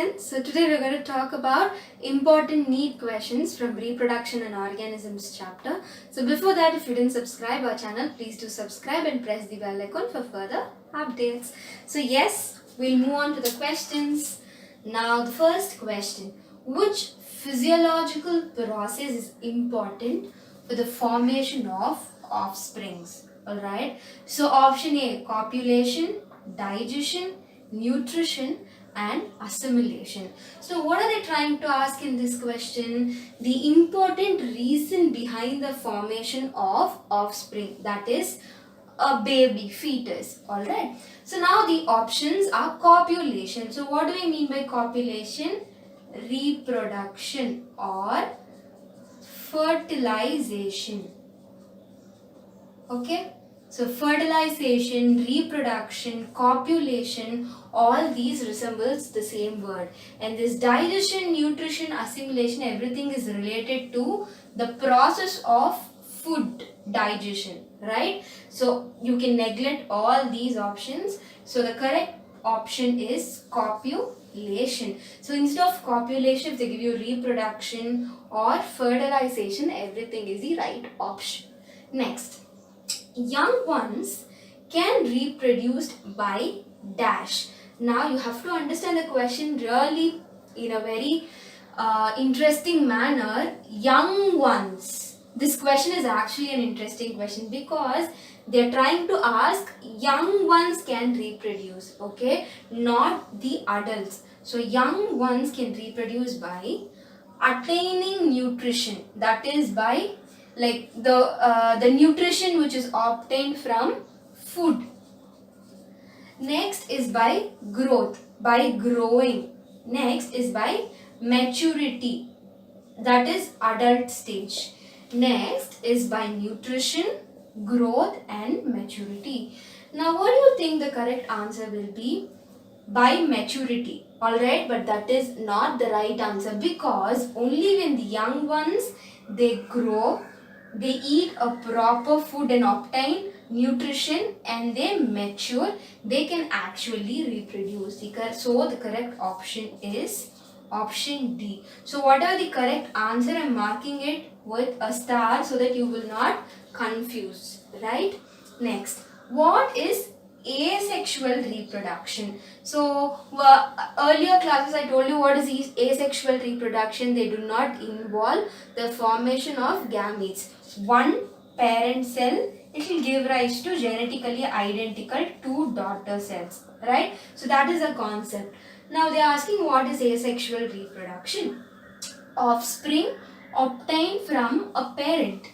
again. So today we're going to talk about important NEET questions from Reproduction and Organisms chapter. So before that, if you didn't subscribe our channel, please do subscribe and press the bell icon for further updates. So yes, we'll move on to the questions. Now the first question, which physiological process is important for the formation of offsprings? Alright, so option A, copulation, digestion, nutrition and assimilation. So what are they trying to ask in this question? The important reason behind the formation of offspring, that is a baby, fetus. Alright, so now the options are copulation. So what do we mean by copulation? Reproduction or fertilization. Okay, so fertilization, reproduction, copulation, all these resembles the same word. And this digestion, nutrition, assimilation, everything is related to the process of food digestion, right? So you can neglect all these options. So the correct option is copulation. So instead of copulation, if they give you reproduction or fertilization, everything is the right option. Next, young ones can reproduce by dash. Now you have to understand the question really in a very interesting manner. Young ones. This question is actually an interesting question because they are trying to ask young ones can reproduce, okay, not the adults. So young ones can reproduce by attaining nutrition, that is by like the nutrition which is obtained from food. Next is by growth, by growing. Next is by maturity, that is adult stage. Next is by nutrition, growth and maturity. Now what do you think the correct answer will be? By maturity. Alright, but that is not the right answer because only when the young ones they grow, they eat a proper food and obtain nutrition and they mature, they can actually reproduce. So the correct option is option D. So whatever the correct answer, I am marking it with a star so that you will not confuse, right? Next, what is asexual reproduction? So earlier classes I told you what is asexual reproduction. They do not involve the formation of gametes. One parent cell, it will give rise to genetically identical two daughter cells, right? So that is a concept. Now they are asking what is asexual reproduction? Offspring obtained from a parent.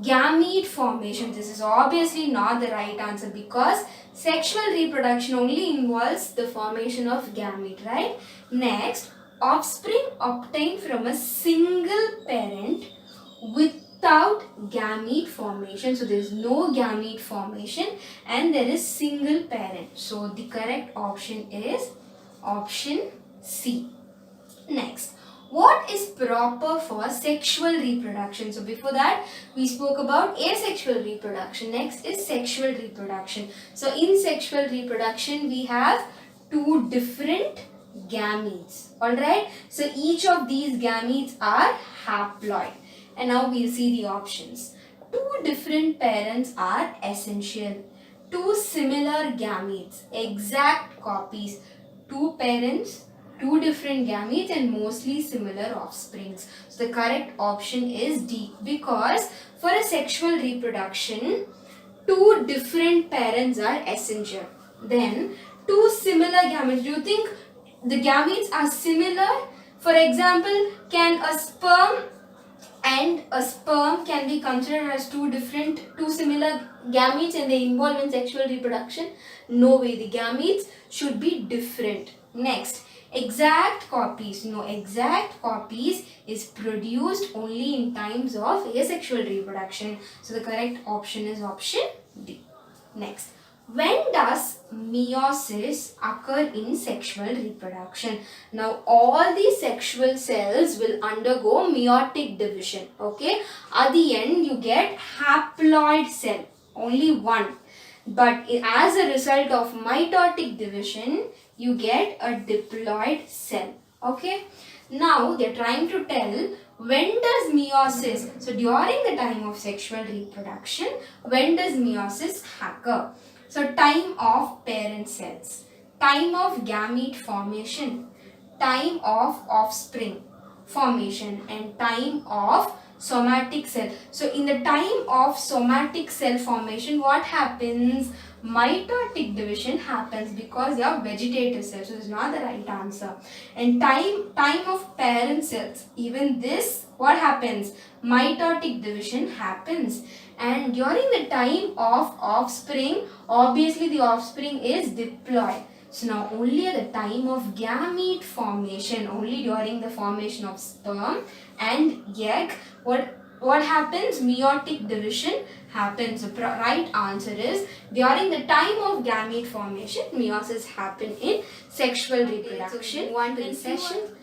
Gamete formation, this is obviously not the right answer because sexual reproduction only involves the formation of gamete, right? Next, offspring obtained from a single parent without gamete formation. So there is no gamete formation and there is single parent. So the correct option is option C. Next, what is proper for sexual reproduction? So before that we spoke about asexual reproduction. Next is sexual reproduction. So in sexual reproduction we have two different gametes. Alright, so each of these gametes are haploid. And now we'll see the options. Two different parents are essential. Two similar gametes, exact copies. Two parents, two different gametes and mostly similar offsprings. So the correct option is D because for a sexual reproduction, two different parents are essential. Then two similar gametes. Do you think the gametes are similar? For example, can a sperm and a sperm can be considered as two similar gametes and they involve in sexual reproduction? No way, the gametes should be different. Next, exact copies. No, exact copies is produced only in times of asexual reproduction. So the correct option is option D. Next, when does meiosis occur in sexual reproduction? Now all the sexual cells will undergo meiotic division. Okay, at the end you get haploid cell, only one. But as a result of mitotic division, you get a diploid cell. Okay. Now they're trying to tell when does meiosis, so during the time of sexual reproduction, when does meiosis occur? So time of parent cells, time of gamete formation, time of offspring formation, and time of somatic cell. So in the time of somatic cell formation, what happens? Mitotic division happens because they are vegetative cells. So this is not the right answer. And time of parent cells, even this, what happens? Mitotic division happens. And during the time of offspring, obviously the offspring is diploid. So now only at the time of gamete formation, only during the formation of sperm and egg, what happens? Meiotic division happens. The right answer is during the time of gamete formation, meiosis happen in sexual reproduction. So one to the session.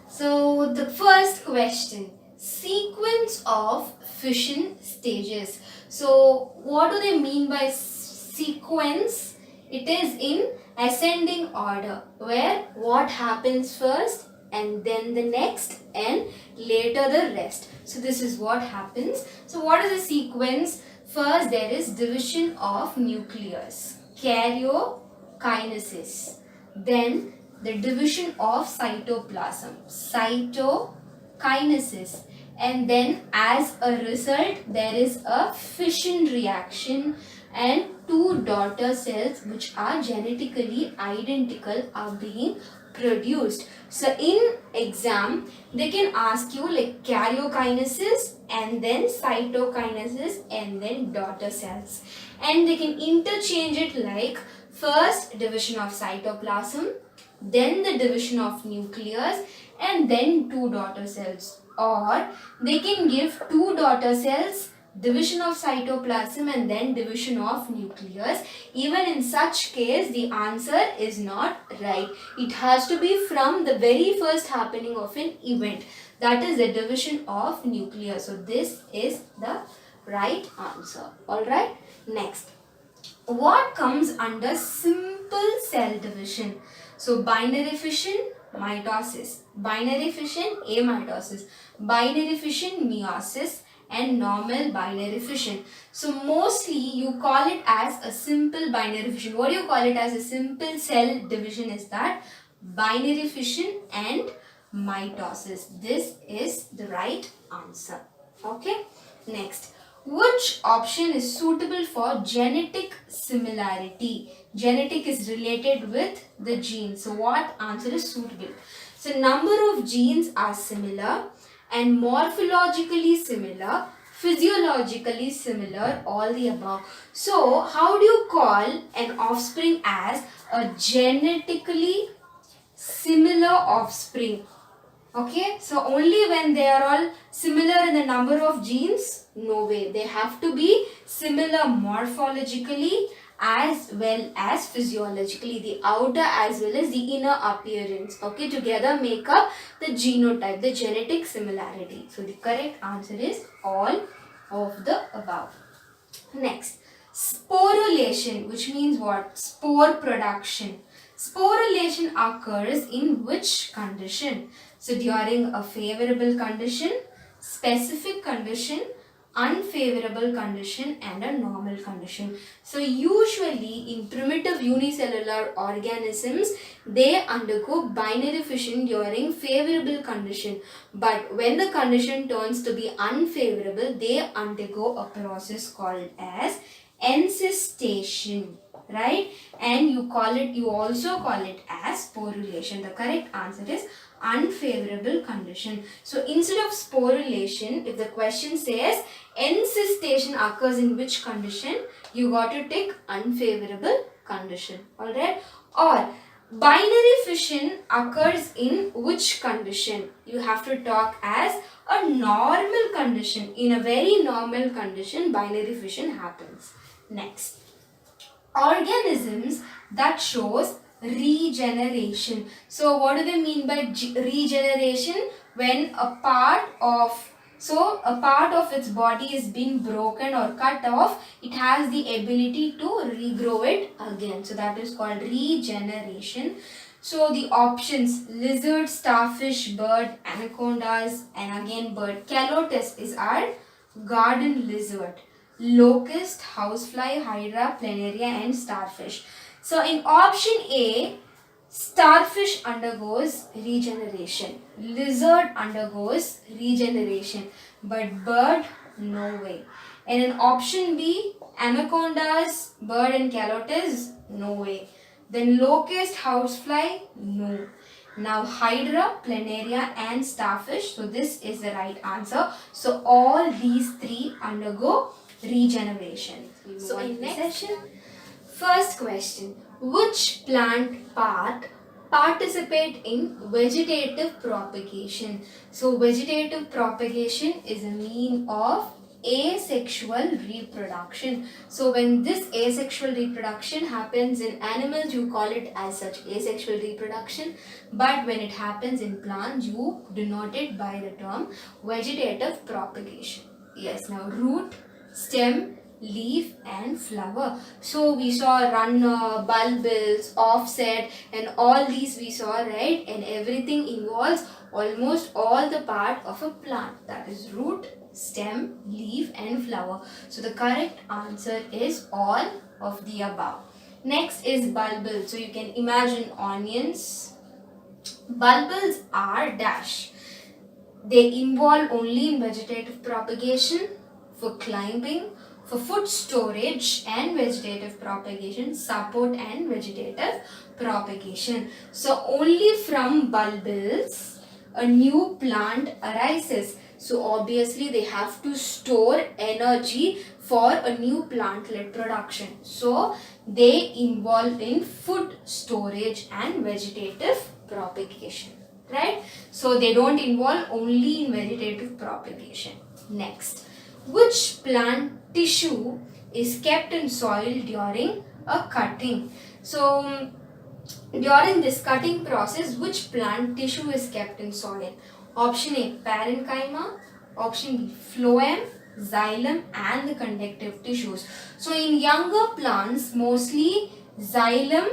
So the first question, sequence of fission stages. So what do they mean by sequence? It is in ascending order, where what happens first and then the next and later the rest. So this is what happens. So what is the sequence? First there is division of nucleus, karyokinesis. Then the division of cytoplasm, cytokinesis. And then as a result there is a fission reaction and two daughter cells which are genetically identical are being produced. So in exam they can ask you like karyokinesis and then cytokinesis and then daughter cells, and they can interchange it like first division of cytoplasm, then the division of nucleus, and then two daughter cells. Or they can give two daughter cells, division of cytoplasm, and then division of nucleus. Even in such case, the answer is not right. It has to be from the very first happening of an event. That is the division of nucleus. So this is the right answer. Alright. Next. What comes under simple cell division? So binary fission, mitosis. Binary fission, amitosis. Binary fission, meiosis. And normal binary fission. So mostly you call it as a simple binary fission. What do you call it as a simple cell division is that binary fission and mitosis. This is the right answer. Okay. Next. Which option is suitable for genetic similarity? Genetic is related with the gene. So what answer is suitable? So number of genes are similar and morphologically similar, physiologically similar, all the above. So how do you call an offspring as a genetically similar offspring? Okay, so only when they are all similar in the number of genes? No way. They have to be similar morphologically as well as physiologically, the outer as well as the inner appearance. Okay, together make up the genotype, the genetic similarity. So the correct answer is all of the above. Next, sporulation, which means what? Spore production. Sporulation occurs in which condition? So during a favorable condition, specific condition, unfavorable condition, and a normal condition. So usually in primitive unicellular organisms, they undergo binary fission during favorable condition. But when the condition turns to be unfavorable, they undergo a process called as encystation, right? And you also call it as sporulation. The correct answer is unfavorable condition. So instead of sporulation, if the question says encystation occurs in which condition, you got to take unfavorable condition. Alright? Or binary fission occurs in which condition? You have to talk as a normal condition. In a very normal condition, binary fission happens. Next, organisms that shows regeneration. So what do they mean by regeneration? When a part of So a part of its body is being broken or cut off, it has the ability to regrow it again. So that is called regeneration. So the options: lizard, starfish, bird, anacondas, and again bird. Calotes is our garden lizard. Locust, housefly, hydra, planaria, and starfish. So in option A, starfish undergoes regeneration, lizard undergoes regeneration, but bird, no way. And in option B, anacondas, bird, and calotes, no way. Then locust, housefly, no. Now hydra, planaria, and starfish, so this is the right answer. So all these three undergo regeneration. So in next session, first question: which plant part participate in vegetative propagation? So vegetative propagation is a mean of asexual reproduction. So when this asexual reproduction happens in animals, you call it as such, asexual reproduction. But when it happens in plants, you denote it by the term vegetative propagation. Yes, now root, stem, leaf, and flower. So we saw runner, bulbils, offset, and all these we saw, right? And everything involves almost all the part of a plant, that is root, stem, leaf, and flower. So the correct answer is all of the above. Next is bulbil. So you can imagine onions. Bulbils are dash. They involve only in vegetative propagation, for climbing, for food storage, and vegetative propagation, support and vegetative propagation. So only from bulbils a new plant arises. So obviously they have to store energy for a new plant-led production. So they involve in food storage and vegetative propagation, right? So they don't involve only in vegetative propagation. Next, which plant tissue is kept in soil during a cutting? So during this cutting process, which plant tissue is kept in soil? Option A, parenchyma. Option B, phloem, xylem, and the conductive tissues. So in younger plants, mostly xylem,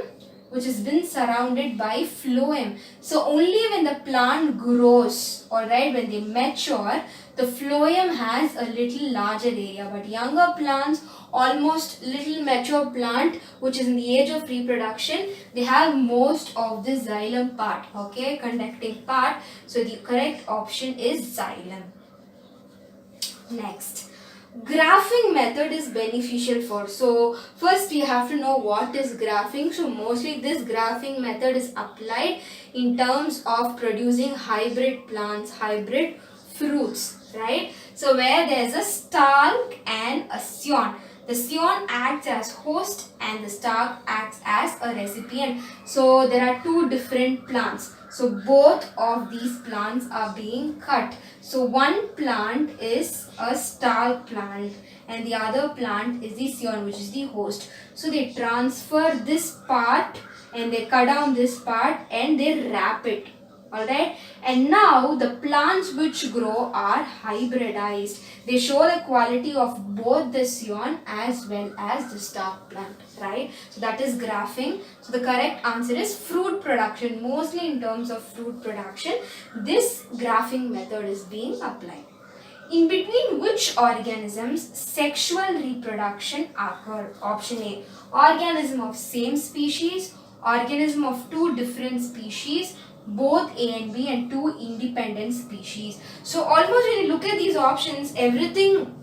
which has been surrounded by phloem. So only when the plant grows, alright, when they mature, the phloem has a little larger area. But younger plants, almost little mature plant which is in the age of reproduction, they have most of the xylem part, okay, conducting part. So the correct option is xylem. Next, graphing method is beneficial for. So first we have to know what is graphing. So mostly this graphing method is applied in terms of producing hybrid plants, hybrid fruits, right? So where there is a stalk and a scion. The scion acts as host and the stalk acts as a recipient. So there are two different plants. So both of these plants are being cut. So one plant is a stalk plant and the other plant is the scion, which is the host. So they transfer this part and they cut down this part and they wrap it. Alright, and now the plants which grow are hybridized. They show the quality of both the scion as well as the stalk plant, right? So that is graphing. So the correct answer is fruit production. Mostly in terms of fruit production, this graphing method is being applied. In between which organisms sexual reproduction occur? Option A, organism of same species, organism of two different species, both A and B, and two independent species. So almost when you look at these options, everything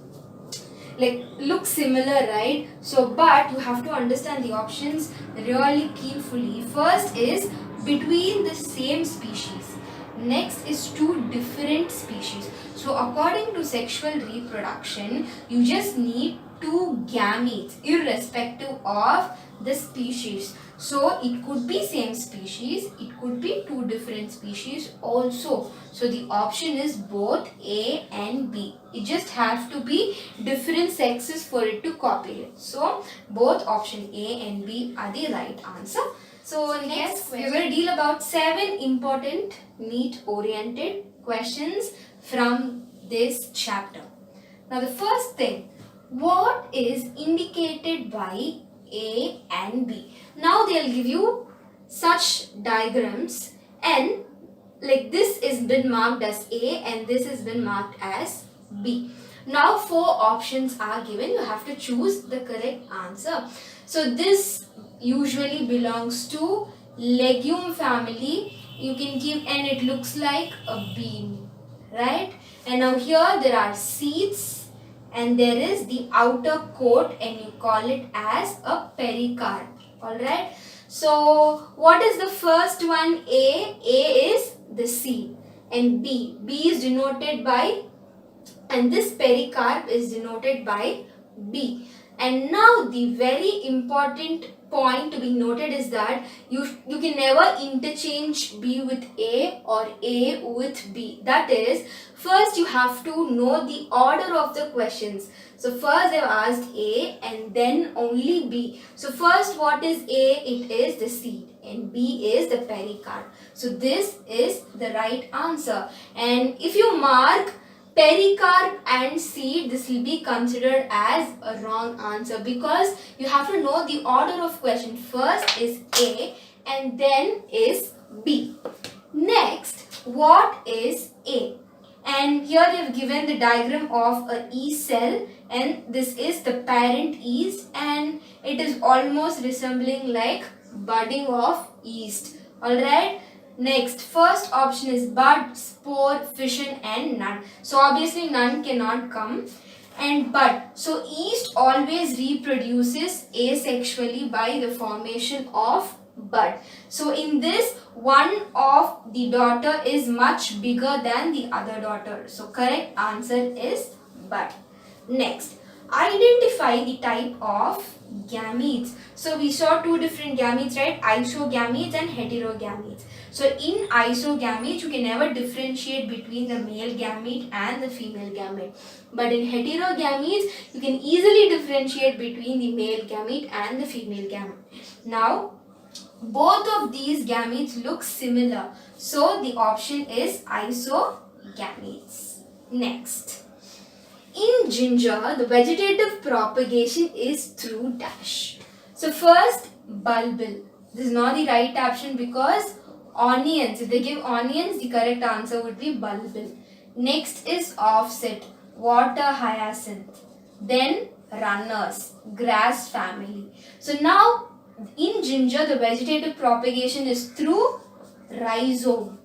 like looks similar, right? So but you have to understand the options really carefully. First is between the same species. Next is two different species. So according to sexual reproduction, you just need two gametes irrespective of the species. So it could be same species, it could be two different species also. So the option is both A and B. It just has to be different sexes for it to copy it. So both option A and B are the right answer. So next we will deal about 7 important NEET oriented questions from this chapter. Now the first thing, what is indicated by A and B? Now they'll give you such diagrams, and like this is been marked as A and this has been marked as B. Now 4 options are given. You have to choose the correct answer. So this usually belongs to legume family. You can give, and it looks like a bean, right? And now here there are seeds, and there is the outer coat, and you call it as a pericarp. Alright. So what is the first one? A is the seed, and B is denoted by, and this pericarp is denoted by B. And now the very important point to be noted is that you can never interchange B with A or A with B. That is, first you have to know the order of the questions. So first they have asked A and then only B. So first what is A? It is the seed, and B is the pericarp. So this is the right answer. And if you mark pericarp and seed, this will be considered as a wrong answer, because you have to know the order of question. First is A and then is B. Next, what is A? And here they have given the diagram of a yeast cell, and this is the parent yeast, and it is almost resembling like budding of yeast. Alright. Next, first option is bud, spore, fission and none. So obviously none cannot come. And bud. So yeast always reproduces asexually by the formation of bud. So in this, one of the daughter is much bigger than the other daughter. So correct answer is bud. Next, identify the type of gametes. So we saw 2 different gametes, right? Isogametes and heterogametes. So in isogametes, you can never differentiate between the male gamete and the female gamete. But in heterogametes, you can easily differentiate between the male gamete and the female gamete. Now, both of these gametes look similar. So the option is isogametes. Next. In ginger, the vegetative propagation is through dash. So first, bulbil. This is not the right option because onions. If they give onions, the correct answer would be bulbil. Next is offset, water hyacinth. Then runners, grass family. So now, in ginger, the vegetative propagation is through rhizome.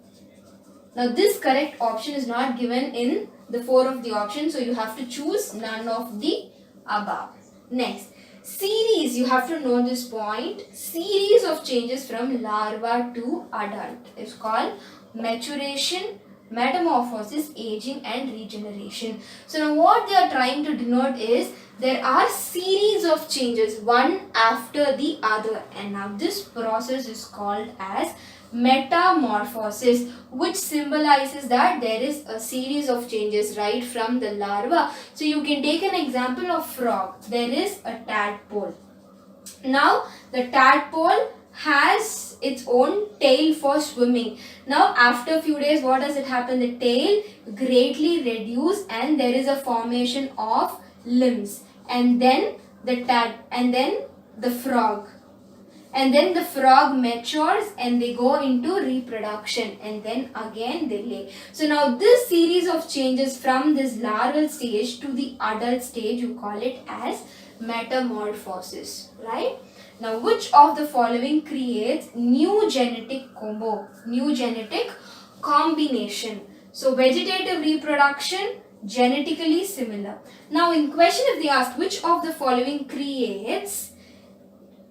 Now this correct option is not given in the 4 of the options, so you have to choose none of the above. Next, series, you have to know this point. Series of changes from larva to adult is called maturation, metamorphosis, aging and regeneration. So now what they are trying to denote is there are series of changes one after the other, and now this process is called as metamorphosis, which symbolizes that there is a series of changes right from the larva. So you can take an example of frog. There is a tadpole. Now the tadpole has its own tail for swimming. Now after a few days, what does it happen? The tail greatly reduces and there is a formation of limbs, and then the frog. And then the frog matures and they go into reproduction, and then again they lay. So now this series of changes from this larval stage to the adult stage, you call it as metamorphosis, right? Now which of the following creates new genetic combo, new genetic combination? So vegetative reproduction, genetically similar. Now in question, if they ask which of the following creates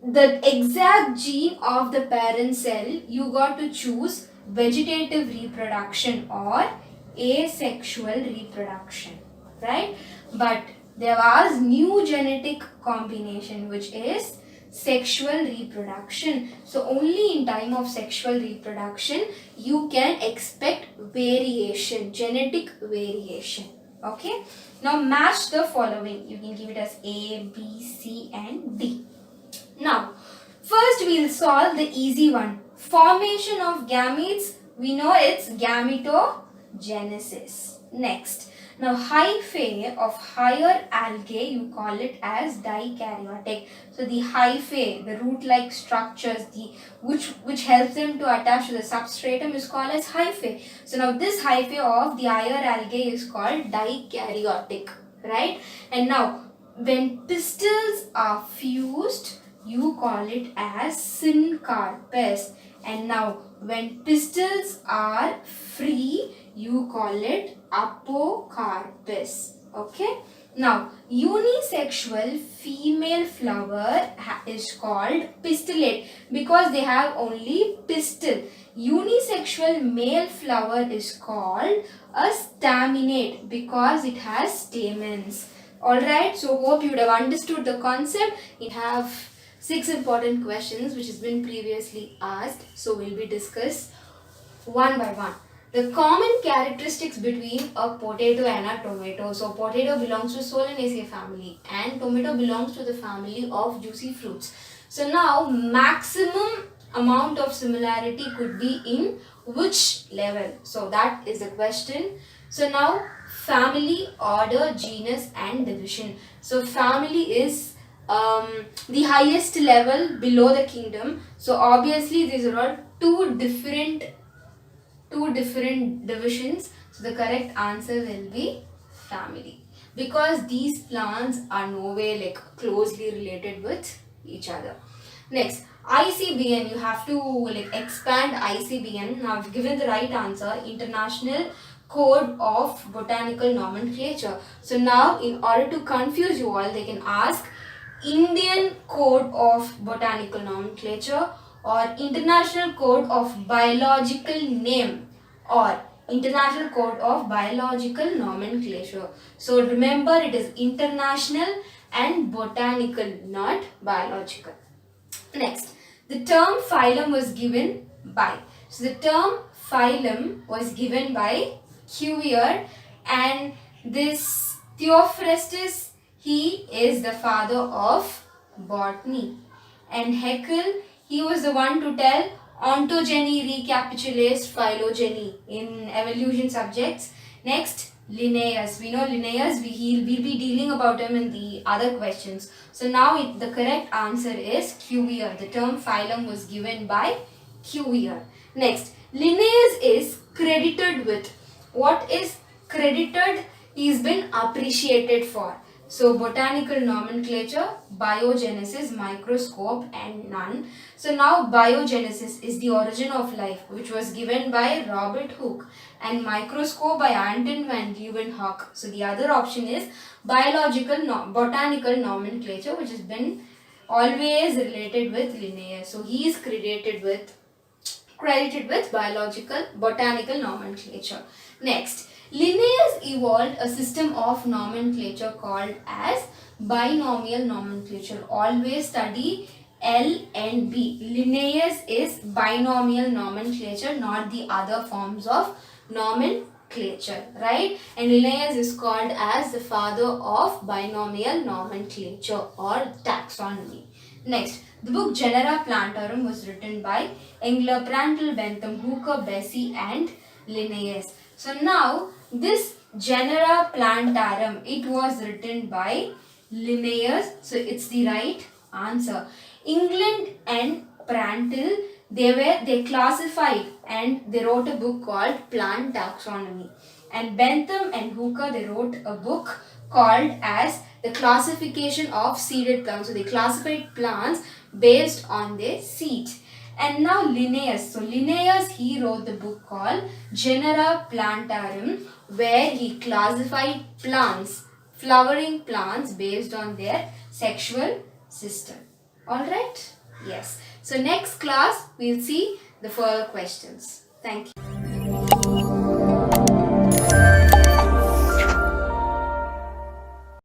the exact gene of the parent cell, you got to choose vegetative reproduction or asexual reproduction, right? But there was new genetic combination, which is sexual reproduction. So only in time of sexual reproduction you can expect variation, genetic variation. Okay, now match the following. You can give it as A, B, C and D. Now, first we will solve the easy one. Formation of gametes, we know it's gametogenesis. Next, Now hyphae of higher algae, you call it as dikaryotic. So the hyphae, the root-like structures, which helps them to attach to the substratum is called as hyphae. So now this hyphae of the higher algae is called dikaryotic, right? And now when pistils are fused, you call it as syncarpous. And now when pistils are free, you call it apocarpous. Okay. Now unisexual female flower is called pistillate because they have only pistil. Unisexual male flower is called a staminate because it has stamens. Alright, so hope you would have understood the concept. We have 6 important questions which has been previously asked. So we'll be discussed one by one. The common characteristics between a potato and a tomato. So potato belongs to Solanaceae family and tomato belongs to the family of juicy fruits. So now maximum amount of similarity could be in which level? So that is the question. So now family, order, genus and division. So family is the highest level below the kingdom. So obviously these are all two different divisions. So the correct answer will be family because these plants are no way like closely related with each other. Next, ICBN, you have to like expand ICBN. Now I've given the right answer, International Code of Botanical Nomenclature. So now in order to confuse you all, they can ask Indian Code of Botanical Nomenclature or International Code of Biological Name or International Code of Biological Nomenclature. So remember, it is international and botanical, not biological. Next, the term phylum was given by. So the term phylum was given by Cuvier, and this Theophrastus, he is the father of botany. And Haeckel, he was the one to tell ontogeny recapitulates phylogeny in evolution subjects. Next, Linnaeus. We know Linnaeus, we'll be dealing about him in the other questions. So now the correct answer is Cuvier. The term phylum was given by Cuvier. Next, Linnaeus is credited with. What is credited? He's been appreciated for. So botanical nomenclature, biogenesis, microscope and none. So now biogenesis is the origin of life, which was given by Robert Hooke, and microscope by Anton van Leeuwenhoek. So the other option is botanical nomenclature, which has been always related with Linnaeus. So he is credited with botanical nomenclature. Next, Linnaeus evolved a system of nomenclature called as binomial nomenclature. Always study L and B. Linnaeus is binomial nomenclature, not the other forms of nomenclature, right? And Linnaeus is called as the father of binomial nomenclature or taxonomy. Next, the book Genera Plantarum was written by Engler, Prandtl, Bentham, Hooker, Bessey and Linnaeus. So now this Genera Plantarum, it was written by Linnaeus. So it's the right answer. England and Prandtl, they classified and they wrote a book called Plant Taxonomy. And Bentham and Hooker, they wrote a book called as the classification of seeded plants. So they classified plants based on their seed. And now Linnaeus. So Linnaeus, he wrote the book called Genera Plantarum, where he classified plants, flowering plants based on their sexual system. Alright? Yes. So next class, we'll see the further questions. Thank you.